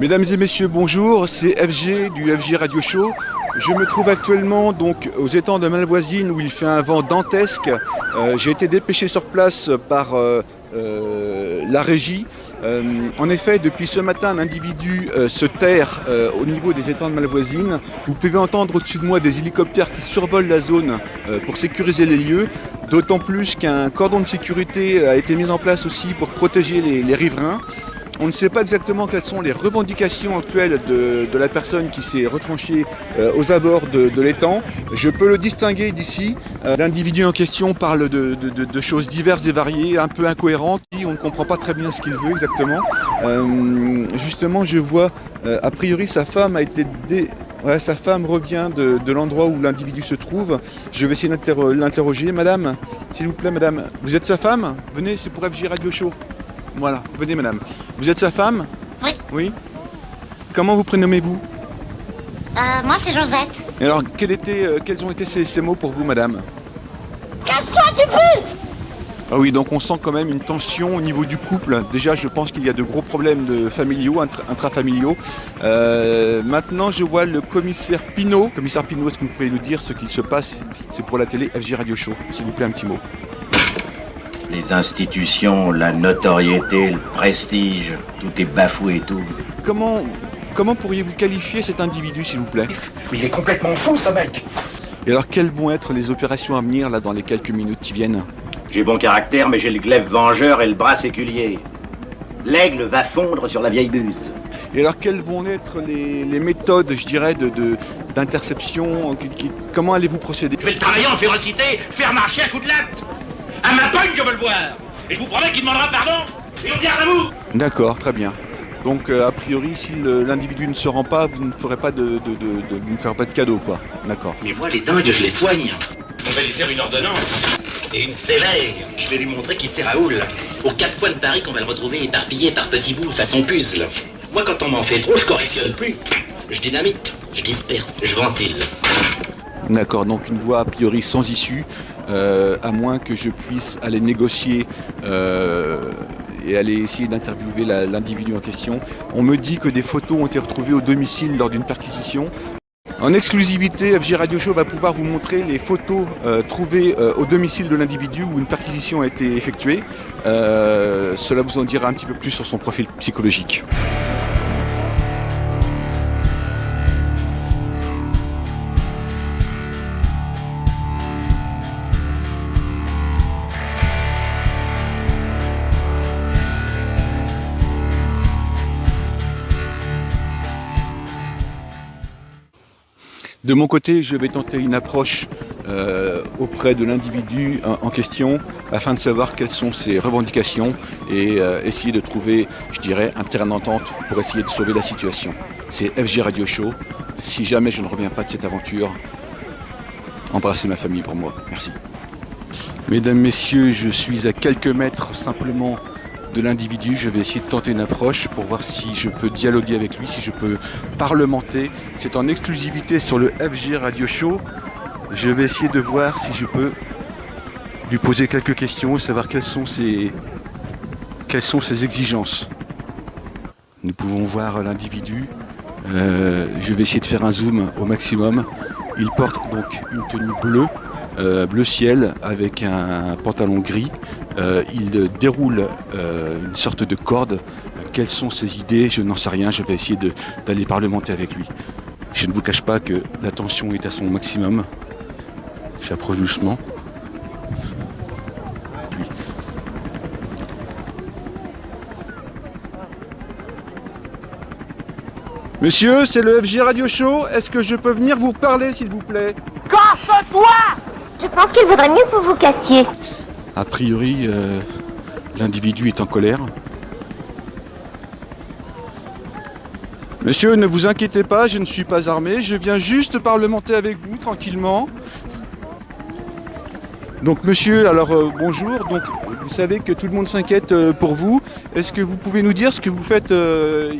Mesdames et messieurs, bonjour, c'est FG du FG Radio Show. Je me trouve actuellement donc aux étangs de Malvoisine où il fait un vent dantesque. J'ai été dépêché sur place par la régie. En effet, depuis ce matin, un individu se terre au niveau des étangs de Malvoisine. Vous pouvez entendre au-dessus de moi des hélicoptères qui survolent la zone pour sécuriser les lieux. D'autant plus qu'un cordon de sécurité a été mis en place aussi pour protéger les riverains. On ne sait pas exactement quelles sont les revendications actuelles de la personne qui s'est retranchée aux abords de l'étang. Je peux le distinguer d'ici. L'individu en question parle de choses diverses et variées, un peu incohérentes. On ne comprend pas très bien ce qu'il veut exactement. Justement, je vois, a priori, sa femme a été Ouais, sa femme revient de l'endroit où l'individu se trouve. Je vais essayer de l'interroger. Madame, s'il vous plaît, madame, vous êtes sa femme? Venez, c'est pour FG Radio Show. Voilà, venez madame. Vous êtes sa femme? Oui. Oui. Comment vous prénommez-vous? Moi c'est Josette. Et alors, quels ont été ces mots pour vous, madame? Casse-toi, tu peux! Ah oui, donc on sent quand même une tension au niveau du couple. Déjà, je pense qu'il y a de gros problèmes familiaux, intrafamiliaux. Maintenant, je vois le commissaire Pinault. Commissaire Pinault, est-ce que vous pouvez nous dire ce qu'il se passe? C'est pour la télé FG Radio Show. S'il vous plaît, un petit mot. Les institutions, la notoriété, le prestige, tout est bafoué, tout. Comment pourriez-vous qualifier cet individu, s'il vous plaît? Mais il est complètement fou, ce mec. Et alors, quelles vont être les opérations à venir, là, dans les quelques minutes qui viennent? J'ai bon caractère, mais j'ai le glaive vengeur et le bras séculier. L'aigle va fondre sur la vieille buse. Et alors, quelles vont être les méthodes, je dirais, d'interception? Comment allez-vous procéder? Je vais le travailler en férocité, faire marcher un coup de latte. À ma pogne, je veux le voir. Et je vous promets qu'il demandera pardon, et on garde à vous. D'accord, très bien. Donc, a priori, si l'individu ne se rend pas, vous ne ferez pas vous ne ferez pas de cadeau, quoi. D'accord. Mais moi, les dingues, je les soigne. On va lui faire une ordonnance. Et une scellée. Je vais lui montrer qui c'est Raoul. Aux 4 coins de Paris qu'on va le retrouver éparpillé par petits bouts, façon puzzle. Moi, quand on m'en fait trop, je correctionne plus. Je dynamite, je disperse, je ventile. D'accord, donc une voie a priori sans issue, à moins que je puisse aller négocier et aller essayer d'interviewer l'individu en question. On me dit que des photos ont été retrouvées au domicile lors d'une perquisition. En exclusivité, FG Radio Show va pouvoir vous montrer les photos trouvées au domicile de l'individu où une perquisition a été effectuée. Cela vous en dira un petit peu plus sur son profil psychologique. De mon côté, je vais tenter une approche auprès de l'individu en question afin de savoir quelles sont ses revendications et essayer de trouver, je dirais, un terrain d'entente pour essayer de sauver la situation. C'est FG Radio Show. Si jamais je ne reviens pas de cette aventure, embrassez ma famille pour moi. Merci. Mesdames, messieurs, je suis à quelques mètres simplement de l'individu. Je vais essayer de tenter une approche pour voir si je peux dialoguer avec lui, si je peux parlementer. C'est en exclusivité sur le FG Radio Show. Je vais essayer de voir si je peux lui poser quelques questions, savoir quelles sont ses exigences. Nous pouvons voir l'individu. Je vais essayer de faire un zoom au maximum. Il porte donc une tenue bleue, bleu ciel, avec un pantalon gris. Il déroule une sorte de corde. Quelles sont ses idées? Je n'en sais rien. Je vais essayer d'aller parlementer avec lui. Je ne vous cache pas que la tension est à son maximum. J'approche doucement. Monsieur, c'est le FG Radio Show. Est-ce que je peux venir vous parler, s'il vous plaît? Casse-toi! Je pense qu'il vaudrait mieux que vous vous cassiez. A priori, l'individu est en colère. Monsieur, ne vous inquiétez pas, je ne suis pas armé. Je viens juste parlementer avec vous, tranquillement. Donc monsieur, alors bonjour. Donc vous savez que tout le monde s'inquiète pour vous. Est-ce que vous pouvez nous dire ce que vous faites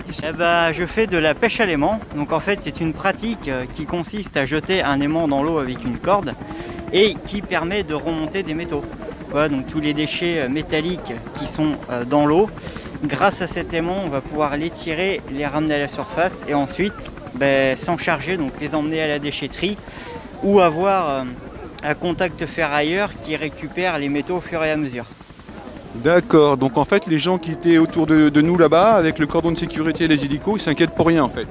ici? Je fais de la pêche à l'aimant. Donc en fait c'est une pratique qui consiste à jeter un aimant dans l'eau avec une corde et qui permet de remonter des métaux. Voilà, donc tous les déchets métalliques qui sont dans l'eau grâce à cet aimant, on va pouvoir les tirer, les ramener à la surface et ensuite s'en charger, donc les emmener à la déchetterie ou avoir un contact ferrailleur qui récupère les métaux au fur et à mesure. D'accord, donc en fait les gens qui étaient autour de nous là-bas avec le cordon de sécurité et les hélicos, ils s'inquiètent pour rien en fait.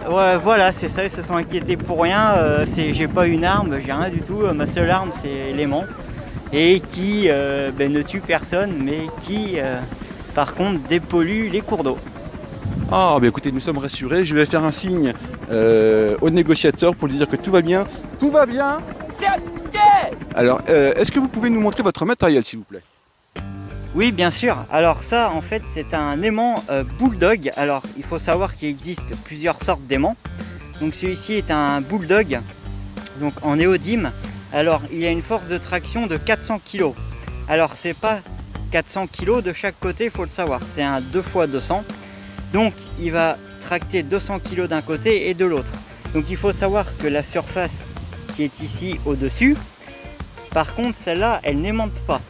Ouais, voilà, c'est ça, ils se sont inquiétés pour rien. J'ai pas une arme, j'ai rien du tout. Ma seule arme, c'est l'aimant. Et qui ne tue personne, mais qui, par contre, dépollue les cours d'eau. Ah, bah écoutez, nous sommes rassurés. Je vais faire un signe au négociateur pour lui dire que tout va bien. Tout va bien. C'est ok. Alors, est-ce que vous pouvez nous montrer votre matériel, s'il vous plaît? Oui, bien sûr. Alors ça, en fait, c'est un aimant Bulldog. Alors, il faut savoir qu'il existe plusieurs sortes d'aimants. Donc celui-ci est un Bulldog, donc en néodyme. Alors, il y a une force de traction de 400 kg. Alors, c'est pas 400 kg de chaque côté, il faut le savoir. C'est un 2x200. Donc, il va tracter 200 kg d'un côté et de l'autre. Donc, il faut savoir que la surface qui est ici au-dessus, par contre, celle-là, elle n'aimante pas.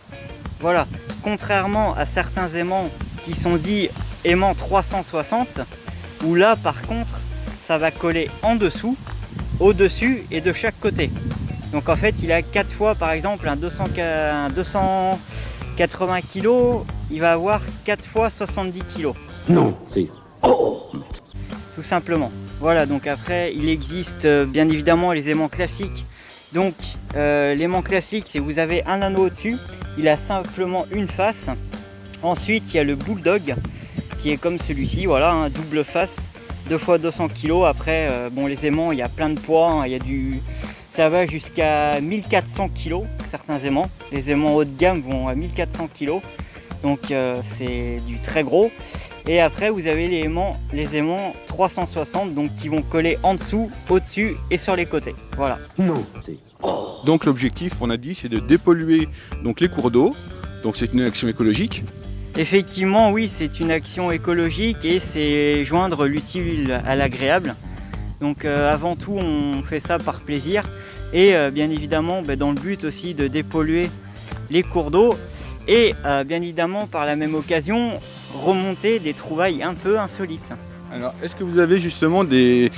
Voilà. Contrairement à certains aimants qui sont dits aimants 360, où là, par contre, ça va coller en dessous, au-dessus et de chaque côté. Donc en fait, il a 4 fois, par exemple, un 280 kg, il va avoir 4 fois 70 kg. Non, c'est... Tout simplement. Voilà, donc après, il existe bien évidemment les aimants classiques. Donc, l'aimant classique, c'est vous avez un anneau au-dessus, il a simplement une face. Ensuite, il y a le Bulldog, qui est comme celui-ci, voilà, un double face, 2 fois 200 kg. Après, bon, les aimants, il y a plein de poids, hein, il y a du... Ça va jusqu'à 1400 kg, certains aimants. Les aimants haut de gamme vont à 1400 kg, donc c'est du très gros. Et après, vous avez les aimants 360, donc qui vont coller en dessous, au-dessus et sur les côtés. Voilà. Non, c'est... Donc l'objectif, on a dit, c'est de dépolluer donc, les cours d'eau. Donc c'est une action écologique. Effectivement, oui, c'est une action écologique et c'est joindre l'utile à l'agréable. Donc avant tout, on fait ça par plaisir et bien évidemment dans le but aussi de dépolluer les cours d'eau et bien évidemment par la même occasion remonter des trouvailles un peu insolites. Alors, est-ce que vous avez justement des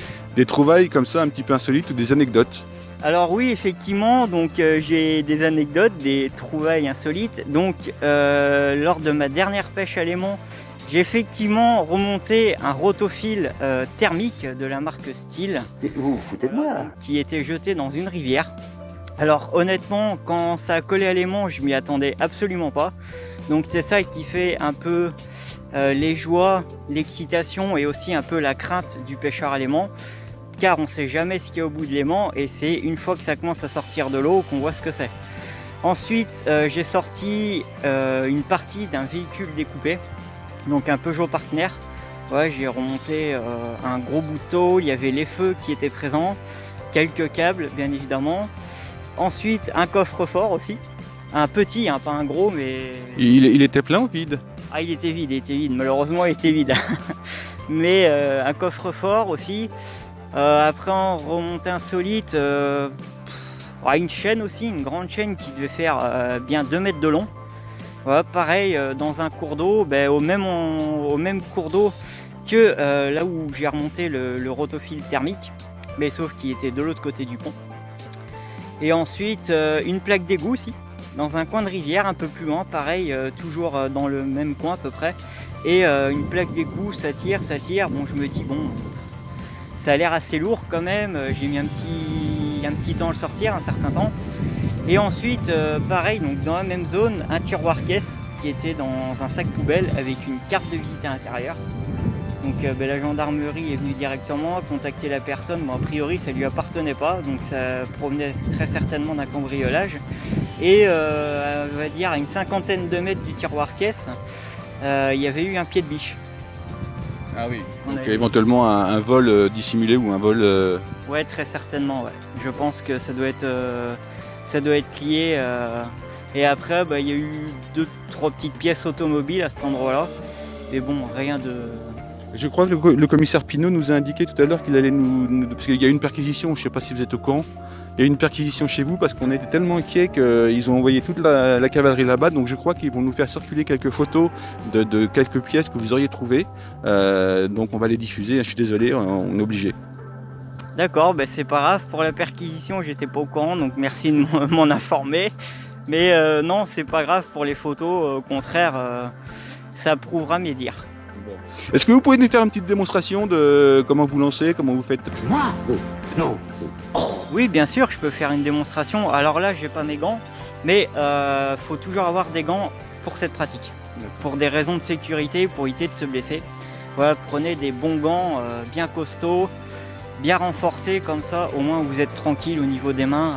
trouvailles comme ça un petit peu insolites ou des anecdotes? Alors oui, effectivement, donc j'ai des anecdotes, des trouvailles insolites. Donc lors de ma dernière pêche à l'aimant, j'ai effectivement remonté un rotophile thermique de la marque Steel. Vous vous foutez de moi là? Qui était jeté dans une rivière. Alors honnêtement, quand ça a collé à l'aimant, je m'y attendais absolument pas. Donc c'est ça qui fait un peu les joies, l'excitation et aussi un peu la crainte du pêcheur à l'aimant. Car on ne sait jamais ce qu'il y a au bout de l'aimant et c'est une fois que ça commence à sortir de l'eau qu'on voit ce que c'est. Ensuite, j'ai sorti une partie d'un véhicule découpé, donc un Peugeot Partner. Ouais, j'ai remonté un gros bout de tôle, il y avait les feux qui étaient présents, quelques câbles bien évidemment. Ensuite, un coffre-fort aussi, un petit, hein, pas un gros, mais... Il était plein ou vide? Ah, il était vide, malheureusement il était vide. Mais un coffre-fort aussi. Après en remontée insolite, une chaîne aussi, une grande chaîne qui devait faire bien 2 mètres de long. Voilà, pareil, dans un cours d'eau, au même cours d'eau que là où j'ai remonté le rotophile thermique, mais sauf qu'il était de l'autre côté du pont. Et ensuite, une plaque d'égout aussi, dans un coin de rivière un peu plus loin, pareil, toujours dans le même coin à peu près. Et une plaque d'égout, ça tire, bon je me dis bon... Ça a l'air assez lourd quand même, j'ai mis un petit temps à le sortir, un certain temps. Et ensuite, pareil, donc dans la même zone, un tiroir caisse qui était dans un sac poubelle avec une carte de visite à l'intérieur. Donc la gendarmerie est venue directement, a contacté la personne, bon a priori ça lui appartenait pas, donc ça provenait très certainement d'un cambriolage. Et on va dire à une cinquantaine de mètres du tiroir caisse, il y avait eu un pied de biche. Ah oui, donc éventuellement un vol dissimulé ou un vol... Ouais, très certainement, ouais. Je pense que ça doit être lié. Et après, il y a eu 2-3 petites pièces automobiles à cet endroit-là. Mais bon, rien Je crois que le commissaire Pinault nous a indiqué tout à l'heure qu'il allait parce qu'il y a eu une perquisition, je ne sais pas si vous êtes au courant, il y a eu une perquisition chez vous parce qu'on était tellement inquiets qu'ils ont envoyé toute la cavalerie là-bas, donc je crois qu'ils vont nous faire circuler quelques photos de quelques pièces que vous auriez trouvées, donc on va les diffuser, je suis désolé, on est obligé. D'accord, ben c'est pas grave, pour la perquisition j'étais pas au courant, donc merci de m'en informer. Mais non, c'est pas grave pour les photos, au contraire, ça prouvera mes dires. Est-ce que vous pouvez nous faire une petite démonstration de comment vous lancez, comment vous faites? Non. Oui, bien sûr, je peux faire une démonstration. Alors là, j'ai pas mes gants, mais faut toujours avoir des gants pour cette pratique. Pour des raisons de sécurité, pour éviter de se blesser. Voilà, prenez des bons gants bien costauds, bien renforcés, comme ça, au moins vous êtes tranquille au niveau des mains.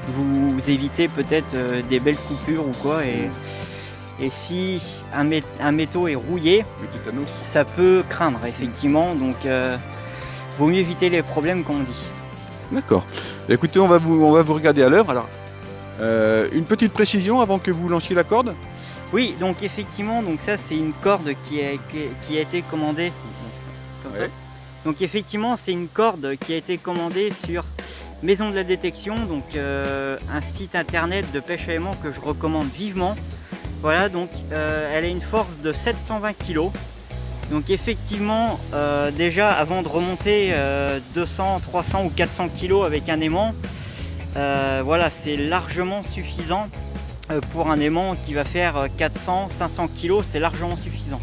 Vous évitez peut-être des belles coupures ou quoi. Et si un métaux est rouillé, ça peut craindre effectivement, donc vaut mieux éviter les problèmes comme on dit. D'accord. Écoutez, on va vous regarder à l'heure. Alors, une petite précision avant que vous lanciez la corde. Oui, donc effectivement, donc ça c'est une corde qui a été commandée. Comme ça. Donc effectivement, c'est une corde qui a été commandée sur Maison de la Détection, donc un site internet de pêche à aimant que je recommande vivement. Voilà, donc elle a une force de 720 kg. Donc effectivement, déjà avant de remonter 200, 300 ou 400 kg avec un aimant, voilà, c'est largement suffisant pour un aimant qui va faire 400, 500 kg, c'est largement suffisant.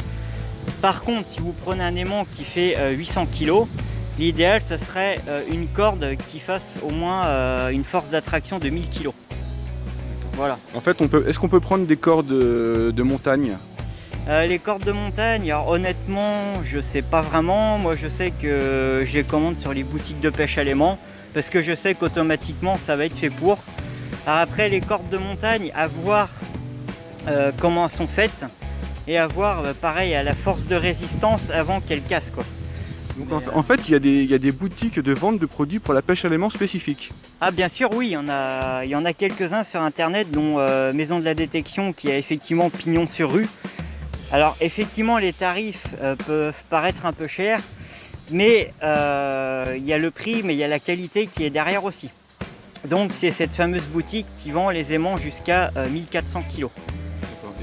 Par contre, si vous prenez un aimant qui fait 800 kg, l'idéal, ça serait une corde qui fasse au moins une force d'attraction de 1000 kg. Voilà. En fait, est-ce qu'on peut prendre des cordes de montagne? Les cordes de montagne, alors honnêtement, je sais pas vraiment. Moi, je sais que je les commande sur les boutiques de pêche à l'aimant parce que je sais qu'automatiquement, ça va être fait pour. Alors après, les cordes de montagne, à voir comment elles sont faites et à voir, pareil, à la force de résistance avant qu'elles cassent, quoi. Donc en fait, il y a des boutiques de vente de produits pour la pêche à l'aimant spécifiques. Ah bien sûr, oui, il y en a quelques-uns sur internet, dont Maison de la Détection qui a effectivement pignon sur rue. Alors effectivement, les tarifs peuvent paraître un peu chers, mais il y a le prix, mais il y a la qualité qui est derrière aussi. Donc c'est cette fameuse boutique qui vend les aimants jusqu'à 1400 kg.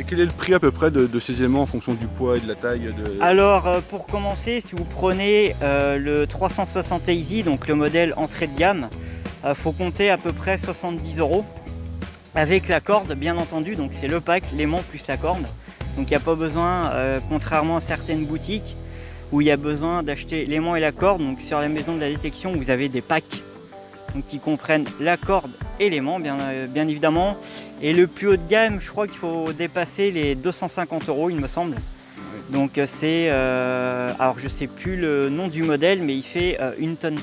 Et quel est le prix à peu près de ces aimants en fonction du poids et de la taille Alors pour commencer, si vous prenez le 360 Easy, donc le modèle entrée de gamme, faut compter à peu près 70 € avec la corde bien entendu, donc c'est le pack, l'aimant plus la corde. Donc il n'y a pas besoin, contrairement à certaines boutiques où il y a besoin d'acheter l'aimant et la corde, donc sur la Maison de la Détection vous avez des packs donc, qui comprennent la corde et l'aimant bien évidemment. Et le plus haut de gamme, je crois qu'il faut dépasser les 250 € il me semble. Donc c'est, alors je sais plus le nom du modèle, mais il fait 1,4 tonne.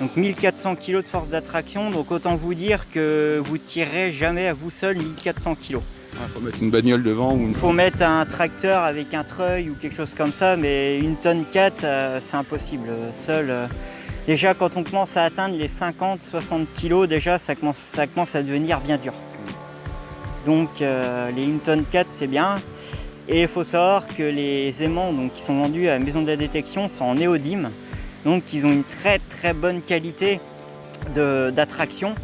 Donc 1400 kg de force d'attraction, donc autant vous dire que vous tirerez jamais à vous seul 1400 kg. Il faut mettre une bagnole devant ou faut mettre un tracteur avec un treuil ou quelque chose comme ça, mais 1,4 tonne, c'est impossible. Seul, déjà quand on commence à atteindre les 50-60 kg, déjà ça commence à devenir bien dur. Donc les 1,4 tonne c'est bien. Et il faut savoir que les aimants donc, qui sont vendus à la Maison de la Détection sont en néodyme. Donc ils ont une très très bonne qualité d'attraction.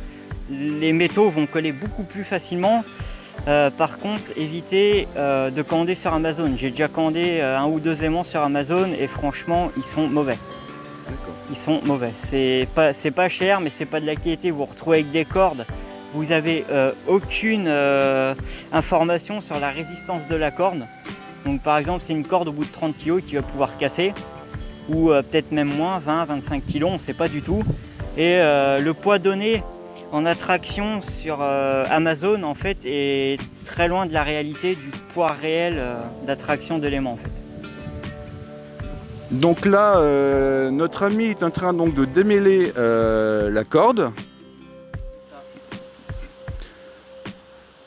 Les métaux vont coller beaucoup plus facilement. Par contre, évitez de commander sur Amazon. J'ai déjà commandé un ou deux aimants sur Amazon et franchement, ils sont mauvais. Ils sont mauvais. C'est pas cher, mais c'est pas de la qualité. Vous vous retrouvez avec des cordes. Vous n'avez aucune information sur la résistance de la corde. Donc par exemple, c'est une corde au bout de 30 kg qui va pouvoir casser. Ou peut-être même moins, 20-25 kg, on ne sait pas du tout. Et le poids donné en attraction sur Amazon en fait est très loin de la réalité du poids réel d'attraction de l'aimant en fait. Donc là, notre ami est en train donc de démêler la corde.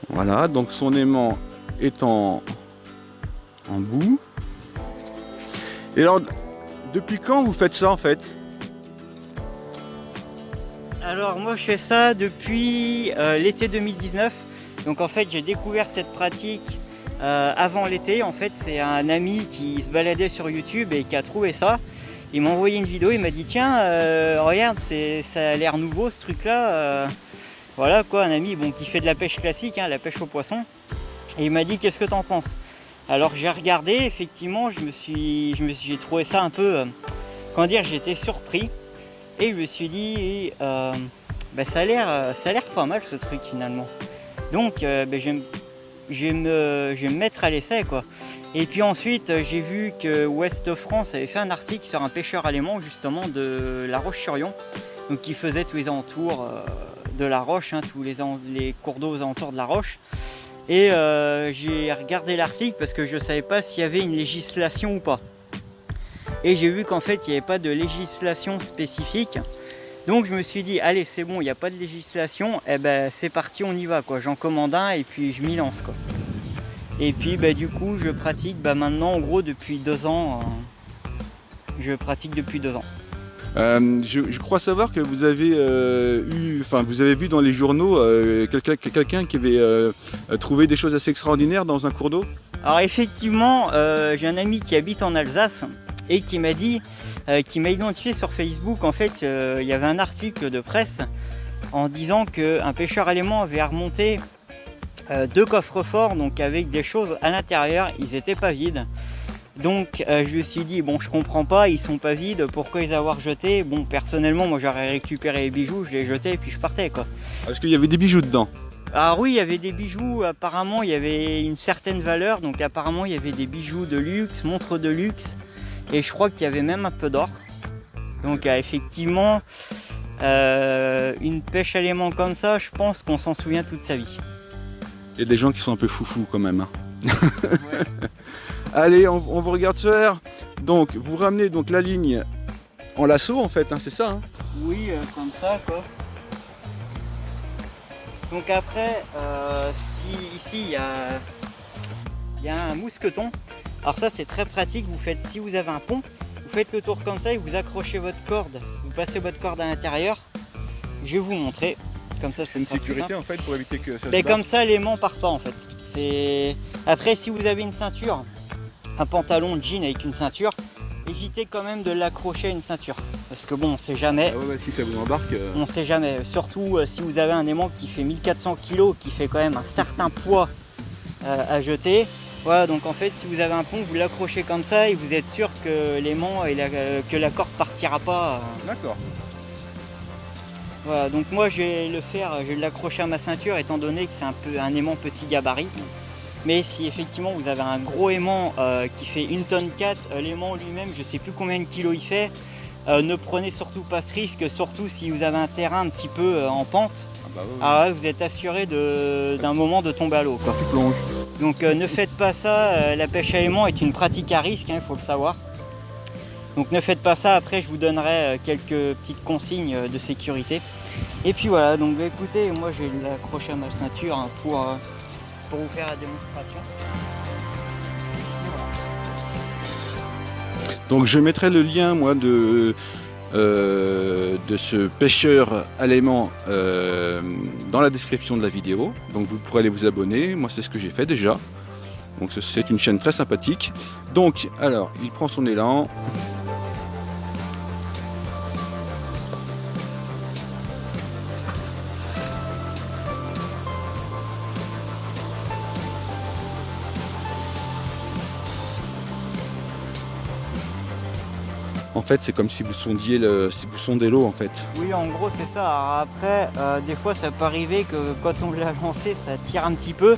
Voilà, donc son aimant est en bout. Et alors, depuis quand vous faites ça en fait? Alors moi je fais ça depuis l'été 2019. Donc en fait j'ai découvert cette pratique avant l'été. En fait, c'est un ami qui se baladait sur YouTube et qui a trouvé ça. Il m'a envoyé une vidéo, il m'a dit tiens, regarde, ça a l'air nouveau ce truc-là. Voilà quoi, un ami bon, qui fait de la pêche classique, hein, la pêche au poisson. Et il m'a dit qu'est-ce que t'en penses? Alors j'ai regardé, effectivement, j'ai trouvé ça un peu, comment dire, j'étais surpris. Et je me suis dit, ça a l'air pas mal ce truc finalement. Donc je vais me mettre à l'essai quoi. Et puis ensuite j'ai vu que Ouest France avait fait un article sur un pêcheur allemand justement de La Roche-sur-Yon, donc qui faisait tous les alentours de la Roche, hein, tous les cours d'eau aux alentours de la Roche. Et j'ai regardé l'article parce que je ne savais pas s'il y avait une législation ou pas. Et j'ai vu qu'en fait il n'y avait pas de législation spécifique. Donc je me suis dit allez c'est bon, il n'y a pas de législation, et ben c'est parti, on y va quoi. J'en commande un et puis je m'y lance quoi. Et puis du coup je pratique maintenant en gros depuis 2 ans. Je pratique depuis 2 ans. Je crois savoir que vous avez vous avez vu dans les journaux quelqu'un qui avait trouvé des choses assez extraordinaires dans un cours d'eau. Alors effectivement, j'ai un ami qui habite en Alsace et qui m'a dit, qui m'a identifié sur Facebook. En fait, il y avait un article de presse en disant qu'un pêcheur allemand avait remonté 2 coffres-forts, donc avec des choses à l'intérieur, ils n'étaient pas vides. Donc je me suis dit bon je comprends pas, ils sont pas vides, pourquoi les avoir jetés? Bon personnellement moi j'aurais récupéré les bijoux, je les jetais et puis je partais quoi. Est-ce qu'il y avait des bijoux dedans? Alors oui il y avait des bijoux, apparemment il y avait une certaine valeur, donc apparemment il y avait des bijoux de luxe, montres de luxe, et je crois qu'il y avait même un peu d'or. Donc effectivement une pêche à l'aimant comme ça, je pense qu'on s'en souvient toute sa vie. Il y a des gens qui sont un peu foufous quand même. Hein. Ouais. Allez, on vous regarde faire. Donc, vous ramenez donc la ligne en lasso en fait, hein, c'est ça hein? Oui, comme ça quoi. Donc après, ici il y a un mousqueton. Alors ça c'est très pratique, si vous avez un pont, vous faites le tour comme ça et vous accrochez votre corde, vous passez votre corde à l'intérieur. Je vais vous montrer. Comme ça, c'est une sécurité en fait pour éviter que ça se batte. batte. Comme ça l'aimant part pas en fait. Après si vous avez une ceinture, un pantalon de jean avec une ceinture, évitez quand même de l'accrocher à une ceinture. Parce que bon, on sait jamais. Ah ouais, si ça vous embarque. On sait jamais. Surtout si vous avez un aimant qui fait 1400 kg, qui fait quand même un certain poids à jeter. Voilà, donc en fait, si vous avez un pont, vous l'accrochez comme ça et vous êtes sûr que l'aimant et que la corde partira pas. D'accord. Voilà, donc moi je vais l'accrocher à ma ceinture étant donné que c'est un aimant petit gabarit. Mais si effectivement vous avez un gros aimant qui fait 1,4 tonne, l'aimant lui-même je sais plus combien de kilos il fait, ne prenez surtout pas ce risque, surtout si vous avez un terrain un petit peu en pente. Ah bah oui. Alors là, vous êtes assuré d'un moment de tomber à l'eau. Tu plonges. Donc ne faites pas ça, la pêche à aimant est une pratique à risque, il faut le savoir. Donc ne faites pas ça, après je vous donnerai quelques petites consignes de sécurité. Et puis voilà, donc écoutez, moi je vais l'accrocher à ma ceinture hein, pour vous faire la démonstration. Donc je mettrai le lien moi de ce pêcheur à l'aimant dans la description de la vidéo. Donc vous pourrez aller vous abonner, moi c'est ce que j'ai fait déjà. Donc c'est une chaîne très sympathique. Donc alors il prend son élan. En fait, c'est comme si vous sondez l'eau en fait. Oui, en gros, c'est ça. Alors après, des fois, ça peut arriver que quand on l'a lancé, ça tire un petit peu,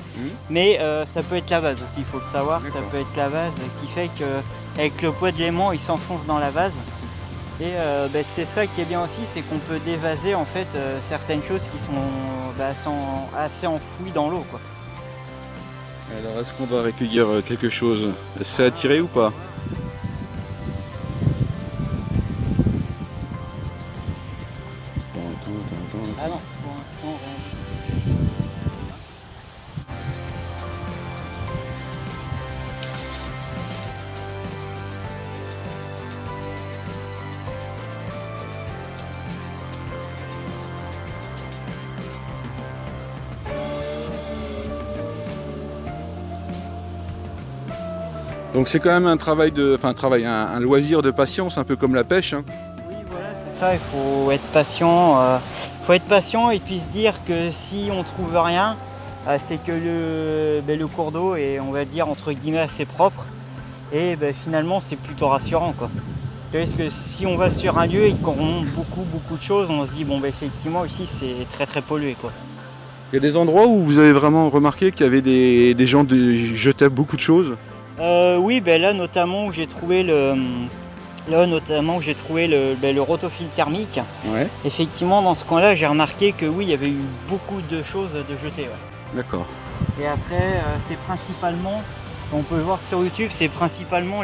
mais ça peut être la vase aussi, il faut le savoir. Ça peut être la vase qui fait qu'avec le poids de l'aimant, il s'enfonce dans la vase. Et c'est ça qui est bien aussi, c'est qu'on peut dévaser en fait certaines choses qui sont assez enfouies dans l'eau, quoi. Alors, est-ce qu'on va recueillir quelque chose? C'est attiré ou pas? Ah non, pour l'instant, rien. Donc c'est quand même un travail un loisir de patience, un peu comme la pêche. Hein. Oui, voilà, c'est ça, il faut être patient. Faut être patient et puis se dire que si on trouve rien, c'est que le cours d'eau est, on va dire, entre guillemets, assez propre. Et finalement, c'est plutôt rassurant, quoi. Parce que si on va sur un lieu et qu'on remonte beaucoup de choses, on se dit, bon, effectivement, ici, c'est très pollué, quoi. Il y a des endroits où vous avez vraiment remarqué qu'il y avait des gens qui jetaient beaucoup de choses? Oui, là, notamment, où j'ai trouvé le rotophile thermique. Ouais. Effectivement, dans ce coin-là, j'ai remarqué que oui, il y avait eu beaucoup de choses de jetées. Ouais. D'accord. Et après, c'est principalement, on peut le voir sur YouTube, c'est principalement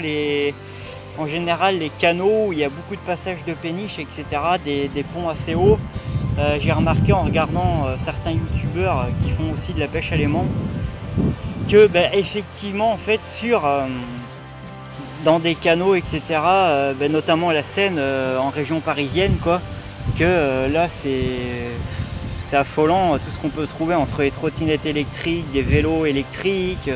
en général les canaux où il y a beaucoup de passages de péniches, etc., des ponts assez hauts. J'ai remarqué en regardant certains youtubeurs qui font aussi de la pêche à l'aimant que effectivement, en fait, dans des canaux, etc., notamment la Seine en région parisienne, quoi, que là c'est affolant tout ce qu'on peut trouver entre les trottinettes électriques, des vélos électriques.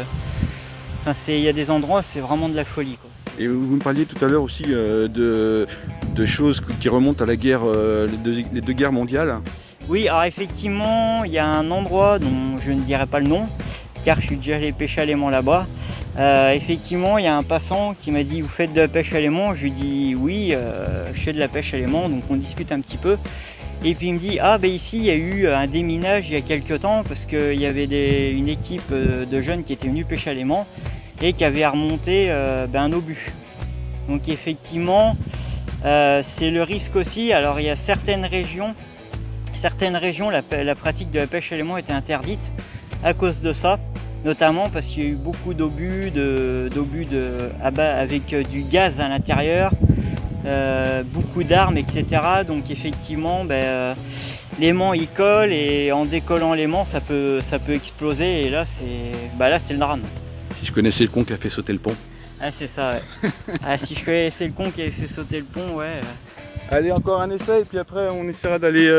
Enfin, il y a des endroits, c'est vraiment de la folie, quoi. Et vous me parliez tout à l'heure aussi de choses qui remontent à la guerre, les deux guerres mondiales. Oui, alors effectivement, il y a un endroit dont je ne dirai pas le nom, car je suis déjà allé pêcher à l'aimant là-bas. Effectivement, il y a un passant qui m'a dit, vous faites de la pêche à l'aimant? Je lui dis oui, je fais de la pêche à l'aimant, donc on discute un petit peu. Et puis il me dit, ici il y a eu un déminage il y a quelques temps, parce qu'il y avait une équipe de jeunes qui étaient venus pêcher à l'aimant et qui avait remonté un obus. Donc effectivement, c'est le risque aussi. Alors il y a certaines régions, la pratique de la pêche à l'aimant était interdite à cause de ça, notamment parce qu'il y a eu beaucoup d'obus avec du gaz à l'intérieur, beaucoup d'armes, etc. Donc effectivement, l'aimant il colle et en décollant l'aimant ça peut exploser et là c'est le drame. Si je connaissais le con qui a fait sauter le pont. Ah c'est ça, ouais. Si je connaissais le con qui avait fait sauter le pont, ouais. Allez, encore un essai et puis après on essaiera d'aller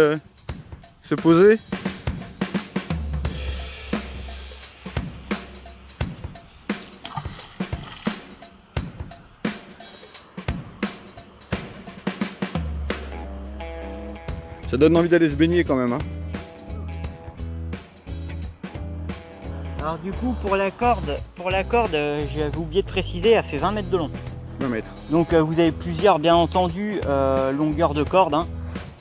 se poser. Ça donne envie d'aller se baigner quand même, hein. Alors du coup pour la corde, j'avais oublié de préciser, elle fait 20 mètres de long. 20 mètres. Donc vous avez plusieurs, bien entendu, longueurs de corde, hein.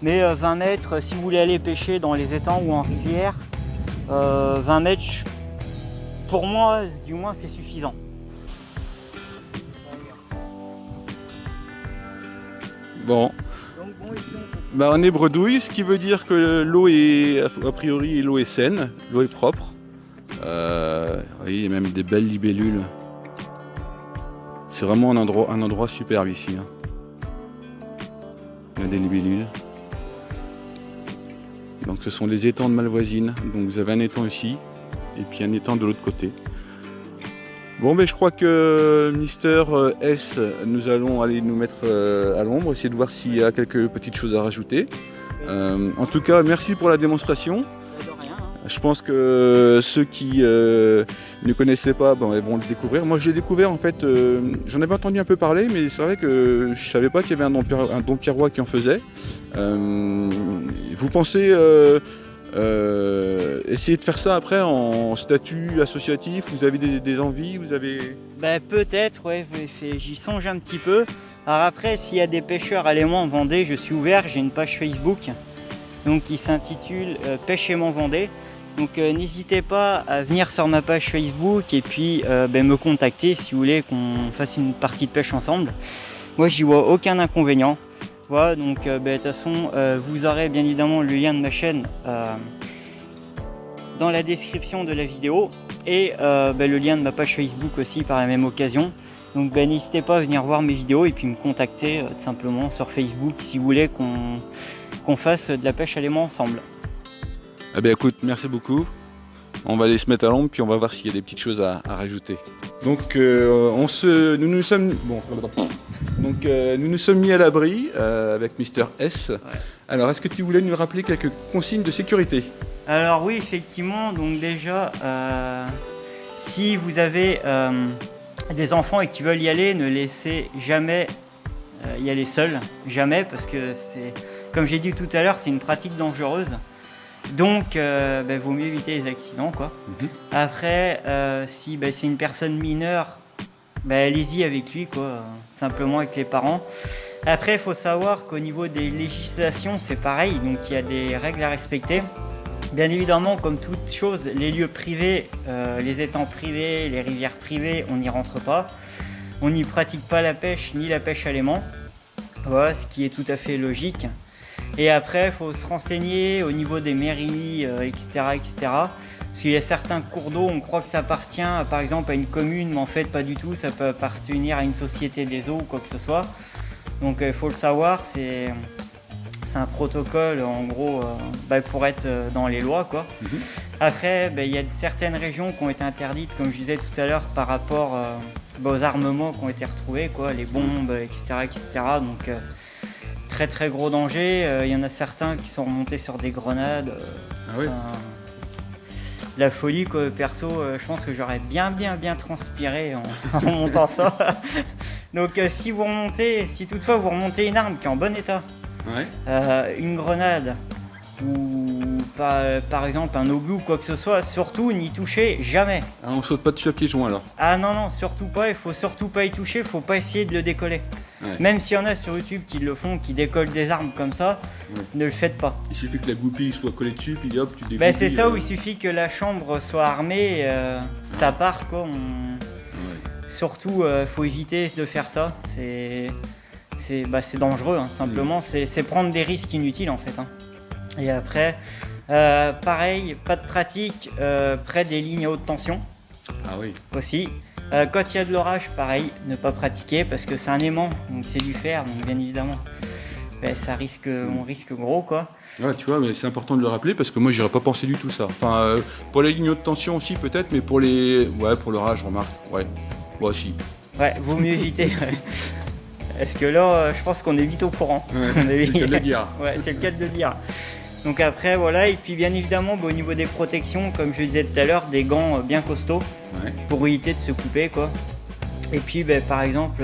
Mais 20 mètres, si vous voulez aller pêcher dans les étangs ou en rivière, 20 mètres, pour moi, du moins, c'est suffisant. Bon. On est bredouille, ce qui veut dire que l'eau est, a priori, l'eau est saine, l'eau est propre. Oui, il y a même des belles libellules. C'est vraiment un endroit superbe ici. Hein. Il y a des libellules. Donc ce sont les étangs de Malvoisine. Donc vous avez un étang ici et puis un étang de l'autre côté. Bon, je crois que Mister S, nous allons aller nous mettre à l'ombre, essayer de voir s'il y a quelques petites choses à rajouter. En tout cas, merci pour la démonstration. Je pense que ceux qui ne connaissaient pas, ils vont le découvrir. Moi, je l'ai découvert en fait, j'en avais entendu un peu parler, mais c'est vrai que je savais pas qu'il y avait un don Pierrois qui en faisait. Vous pensez essayer de faire ça après en statut associatif? Vous avez des envies? Vous avez... Peut-être, ouais, j'y songe un petit peu. Alors après, s'il y a des pêcheurs à l'aimant en Vendée, je suis ouvert, j'ai une page Facebook donc, qui s'intitule Pêche aimant Vendée. Donc n'hésitez pas à venir sur ma page Facebook et puis me contacter si vous voulez qu'on fasse une partie de pêche ensemble. Moi j'y vois aucun inconvénient. Voilà, donc de toute façon vous aurez bien évidemment le lien de ma chaîne dans la description de la vidéo et le lien de ma page Facebook aussi par la même occasion. Donc n'hésitez pas à venir voir mes vidéos et puis me contacter tout simplement sur Facebook si vous voulez qu'on fasse de la pêche à l'aimant ensemble. Écoute, merci beaucoup. On va aller se mettre à l'ombre puis on va voir s'il y a des petites choses à rajouter. Donc nous nous sommes mis à l'abri avec Mister S. Ouais. Alors est-ce que tu voulais nous rappeler quelques consignes de sécurité? Alors oui, effectivement, donc déjà si vous avez des enfants et qui veulent y aller, ne laissez jamais y aller seul, jamais, parce que c'est, comme j'ai dit tout à l'heure, c'est une pratique dangereuse. Donc, vaut mieux éviter les accidents, quoi. Après, si c'est une personne mineure, allez-y avec lui, quoi, simplement avec les parents. Après, il faut savoir qu'au niveau des législations, c'est pareil, donc il y a des règles à respecter. Bien évidemment, comme toute chose, les lieux privés, les étangs privés, les rivières privées, on n'y rentre pas. On n'y pratique pas la pêche ni la pêche à l'aimant. Voilà, ce qui est tout à fait logique. Et après, il faut se renseigner au niveau des mairies, etc., etc. Parce qu'il y a certains cours d'eau, on croit que ça appartient par exemple à une commune, mais en fait pas du tout, ça peut appartenir à une société des eaux ou quoi que ce soit. Donc il faut le savoir, c'est un protocole en gros pour être dans les lois, quoi. Après, il y a certaines régions qui ont été interdites, comme je disais tout à l'heure, par rapport aux armements qui ont été retrouvés, quoi, les bombes, etc., etc. Donc très très gros danger. Il y en a certains qui sont remontés sur des grenades. La folie, quoi. Perso, je pense que j'aurais bien transpiré en montant ça. Donc si toutefois vous remontez une arme qui est en bon état, une grenade ou par exemple un obus ou quoi que ce soit, surtout n'y touchez jamais. Ah, on saute pas dessus à pieds joints alors? Ah non, surtout pas, il faut surtout pas y toucher, faut pas essayer de le décoller. Même s'il y en a sur YouTube qui le font, qui décollent des armes comme ça, ne le faites pas. Il suffit que la goupille soit collée dessus, puis hop, tu dégoupilles. C'est ça, où il suffit que la chambre soit armée, ça part, quoi. Surtout, faut éviter de faire ça. C'est dangereux, hein, simplement. C'est prendre des risques inutiles, en fait. Hein. Et après, pareil, pas de pratique près des lignes à haute tension. Ah oui. Aussi. Quand il y a de l'orage, pareil, ne pas pratiquer parce que c'est un aimant, donc c'est du fer, donc bien évidemment, on risque gros, quoi. Ouais, tu vois, mais c'est important de le rappeler parce que moi, j'aurais pas pensé du tout ça. Enfin, pour les lignes haute tension aussi peut-être, mais pour l'orage, remarque, moi aussi. Ouais, vaut mieux éviter. Est-ce que là, je pense qu'on est vite au courant. C'est le cas de le dire. Ouais, c'est le cas de le dire. Donc après, voilà, et puis bien évidemment, au niveau des protections, comme je disais tout à l'heure, des gants bien costauds pour éviter de se couper, quoi. Et puis, par exemple,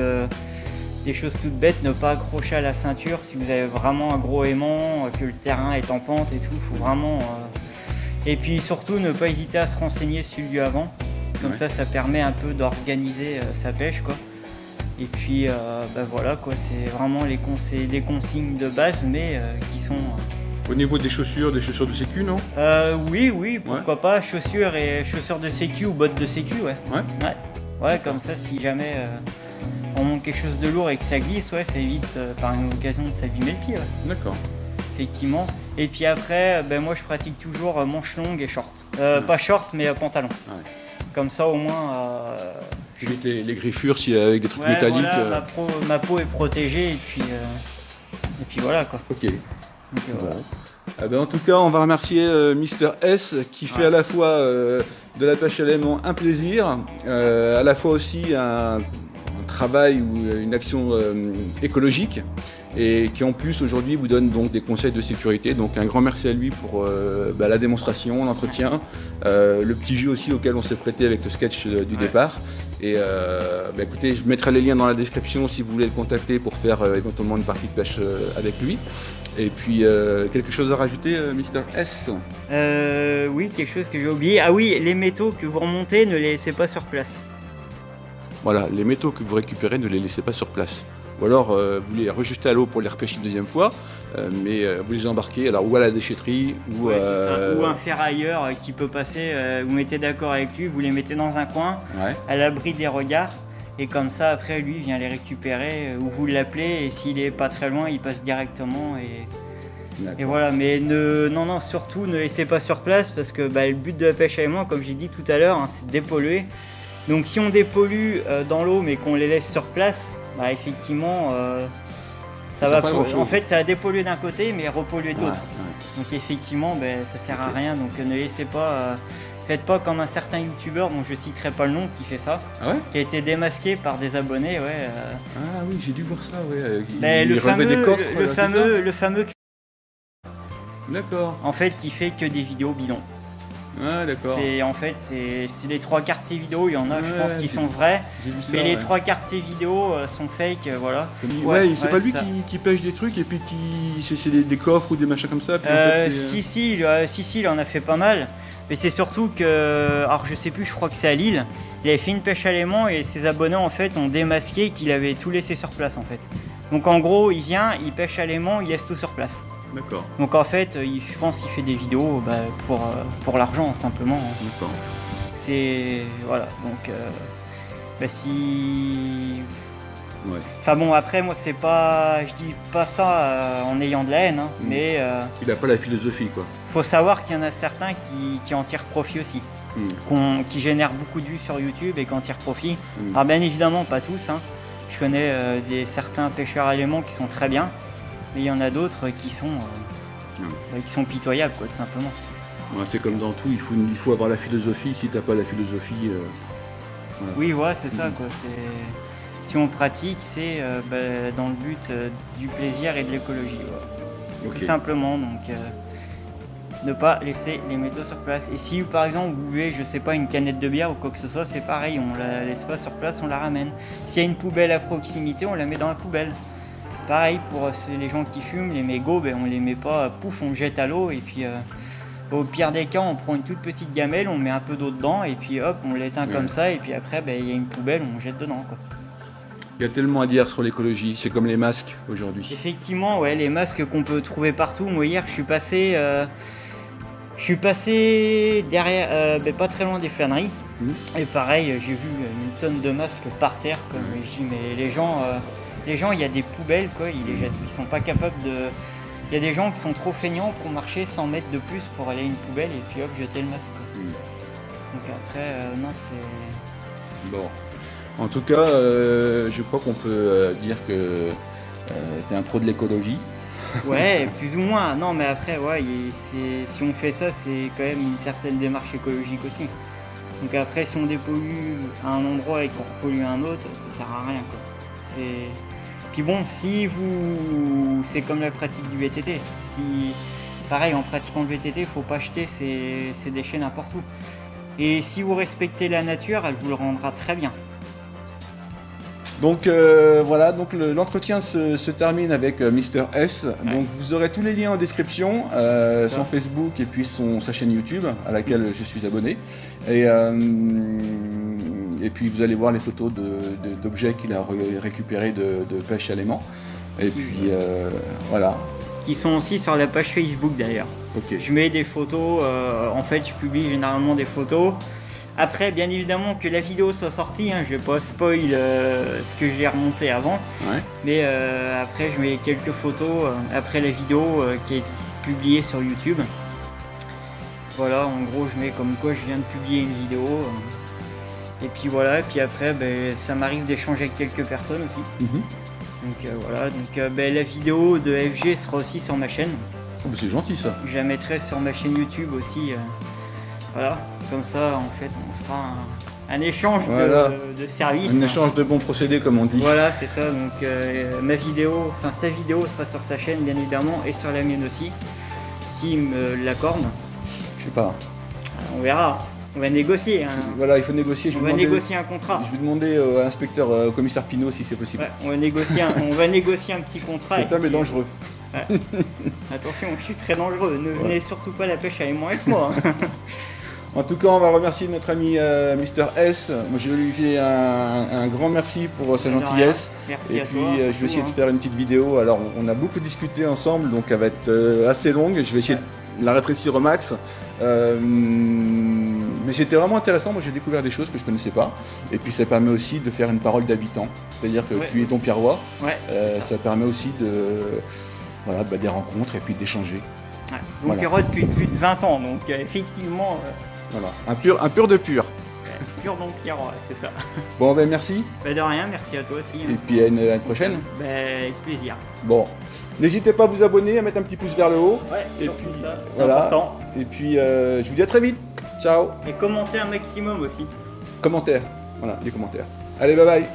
des choses toutes bêtes, ne pas accrocher à la ceinture si vous avez vraiment un gros aimant, que le terrain est en pente et tout, faut vraiment... Et puis surtout, ne pas hésiter à se renseigner sur le lieu avant, comme ça permet un peu d'organiser sa pêche, quoi. Et puis, voilà, quoi, c'est vraiment des consignes de base, mais qui sont... Au niveau des chaussures de sécu, non? Oui, pourquoi pas, chaussures de sécu ou bottes de sécu, ouais, comme ça, si jamais on monte quelque chose de lourd et que ça glisse, ça évite par une occasion de s'abîmer le pied, D'accord. Effectivement. Et puis après, moi je pratique toujours manches longues et short. Pas short, mais pantalon. Comme ça, au moins... J'évite les griffures avec des trucs métalliques. Voilà, ma peau est protégée, et puis voilà, quoi. Ok. Voilà. En tout cas, on va remercier Mister S qui fait à la fois de la pêche à l'aimant un plaisir, à la fois aussi un travail ou une action écologique, et qui en plus aujourd'hui vous donne donc des conseils de sécurité. Donc un grand merci à lui pour la démonstration, l'entretien, le petit jeu aussi auquel on s'est prêté avec le sketch du départ. Et écoutez, je mettrai les liens dans la description si vous voulez le contacter pour faire éventuellement une partie de pêche avec lui. Et puis, quelque chose à rajouter, Mister S? Oui, quelque chose que j'ai oublié. Ah oui, les métaux que vous remontez, ne les laissez pas sur place. Voilà, les métaux que vous récupérez, ne les laissez pas sur place. Ou alors, vous les rejetez à l'eau pour les repêcher une deuxième fois, mais vous les embarquez ou à la déchetterie, ou un ferrailleur qui peut passer, vous mettez d'accord avec lui, vous les mettez dans un coin, à l'abri des regards. Et comme ça, après, lui vient les récupérer, ou vous l'appelez, et s'il est pas très loin, il passe directement. Et voilà, mais surtout ne laissez pas sur place, parce que le but de la pêche à l'aimant, comme j'ai dit tout à l'heure, c'est de dépolluer. Donc si on dépollue dans l'eau, mais qu'on les laisse sur place, effectivement, ça va dépolluer d'un côté, mais repolluer d'autre. Donc effectivement, ça sert à rien, donc ne laissez pas... Faites pas comme un certain youtubeur dont je citerai pas le nom qui fait ça, qui a été démasqué par des abonnés, Ah oui, j'ai dû voir ça, il relevait des coffres, le fameux. D'accord. En fait, qui fait que des vidéos bidons. Ah, d'accord. En fait, c'est les 3 quarts de ces vidéos. Il y en a, je Ouais, pense, qui j'ai- sont vraies. J'ai vu ça. Mais les ouais. 3 quarts de ces vidéos sont fake, voilà. Ouais, c'est pas lui ça. qui pêche des trucs et puis c'est des coffres ou des machins comme ça. Puis en fait, c'est- Si, il en a fait pas mal. Mais c'est surtout que, alors je sais plus, je crois que c'est à Lille. Il avait fait une pêche à l'aimant et ses abonnés en fait ont démasqué qu'il avait tout laissé sur place en fait. Donc en gros, il vient, il pêche à l'aimant, il laisse tout sur place. D'accord, Donc en fait, je pense qu'il fait des vidéos pour l'argent simplement. d'accord. C'est voilà. Donc si Ouais. enfin bon, après, moi, c'est pas, je dis pas ça en ayant de la haine, hein, mais Il a pas la philosophie, quoi. faut savoir qu'il y en a certains qui en tirent profit aussi, qui génèrent beaucoup de vues sur YouTube et qui en tirent profit. Alors bien évidemment, pas tous, hein. Je connais certains pêcheurs à l'aimant qui sont très bien, mais il y en a d'autres qui sont pitoyables, quoi, tout simplement. Ouais, c'est comme dans tout, il faut avoir la philosophie. Si t'as pas la philosophie, voilà. Oui, voilà, c'est ça, quoi. Si on pratique, c'est dans le but du plaisir et de l'écologie, voilà. Ok. Tout simplement, donc ne pas laisser les métaux sur place. Et si par exemple vous buvez, je sais pas, une canette de bière ou quoi que ce soit, c'est pareil, on la laisse pas sur place, on la ramène. S'il y a une poubelle à proximité, on la met dans la poubelle. Pareil pour les gens qui fument, les mégots, on les met pas, pouf, on le jette à l'eau et puis au pire des cas, on prend une toute petite gamelle, on met un peu d'eau dedans et puis hop, on l'éteint comme ça et puis après il y a une poubelle, on jette dedans, quoi. Il y a tellement à dire sur l'écologie. C'est comme les masques aujourd'hui. Effectivement, ouais, les masques qu'on peut trouver partout. Moi hier, je suis passé derrière, pas très loin des flâneries. Et pareil, j'ai vu une tonne de masques par terre. Quoi. Je dis mais les gens, il y a des poubelles, quoi. Ils les jettent. Ils sont pas capables de. Il y a des gens qui sont trop feignants pour marcher 100 mètres de plus pour aller à une poubelle et puis hop, jeter le masque, quoi. Donc après, non, c'est. Bon. En tout cas, je crois qu'on peut dire que tu es un pro de l'écologie. Ouais, plus ou moins. Non, mais après, ouais, si on fait ça, c'est quand même une certaine démarche écologique aussi. Donc après, si on dépollue à un endroit et qu'on repollue à un autre, ça sert à rien, quoi. Puis bon, c'est comme la pratique du VTT. Pareil, en pratiquant le VTT, faut pas jeter ses déchets n'importe où. Et si vous respectez la nature, elle vous le rendra très bien. Donc voilà, donc l'entretien se termine avec Mr S. Ouais. Donc vous aurez tous les liens en description, son Facebook et puis sa chaîne YouTube à laquelle je suis abonné. Et puis vous allez voir les photos d'objets qu'il a récupérés de pêche à l'aimant. Et puis voilà. Qui sont aussi sur la page Facebook d'ailleurs. Ok. Je mets des photos, en fait je publie généralement des photos. Après bien évidemment que la vidéo soit sortie, hein, je vais pas spoil ce que j'ai remonté avant. Ouais. Mais après je mets quelques photos après la vidéo qui est publiée sur YouTube. Voilà, en gros je mets comme quoi je viens de publier une vidéo. Et puis voilà, et puis après ça m'arrive d'échanger avec quelques personnes aussi. Donc voilà, donc la vidéo de FG sera aussi sur ma chaîne. Oh, c'est gentil ça. Je la mettrai sur ma chaîne YouTube aussi. Voilà, comme ça en fait on fera un échange Voilà. de services. Un échange de bons procédés comme on dit. Voilà, c'est ça. Donc sa vidéo sera sur sa chaîne bien évidemment et sur la mienne aussi, s'il me l'accorde. Je sais pas. On verra. On va négocier. Hein. Voilà, il faut négocier. On va négocier un contrat. Je vais demander à l'inspecteur, au commissaire Pinot si c'est possible. Ouais, on va négocier un petit contrat. Cet homme est dangereux. Ouais. Attention, je suis très dangereux. Ne venez surtout pas à la pêche à l'aimant avec moi. Hein. En tout cas, on va remercier notre ami Mr S. Moi, je vais lui faire un grand merci pour sa gentillesse. Merci Et à puis, toi. je vais essayer de faire une petite vidéo. Alors, on a beaucoup discuté ensemble, donc elle va être assez longue. Je vais essayer de la rétrécir au max. Mais c'était vraiment intéressant. Moi, j'ai découvert des choses que je connaissais pas. Et puis, ça permet aussi de faire une parole d'habitant. C'est-à-dire que tu es ton Pierrois. Ouais. Ça permet aussi des rencontres et puis d'échanger. Ouais. Donc Voilà. Pierrot depuis plus de 20 ans, donc effectivement, Voilà, un pur de pur. pur donc Pierrot, c'est ça. Bon, ben merci. Bah de rien, merci à toi aussi. Et puis à une prochaine. Bah, avec plaisir. Bon, n'hésitez pas à vous abonner, à mettre un petit pouce vers le haut. Ouais, Et surtout puis, ça, c'est voilà. important. Et puis, je vous dis à très vite. Ciao. Et commentez un maximum aussi. Commentaires. Voilà, les commentaires. Allez, bye bye.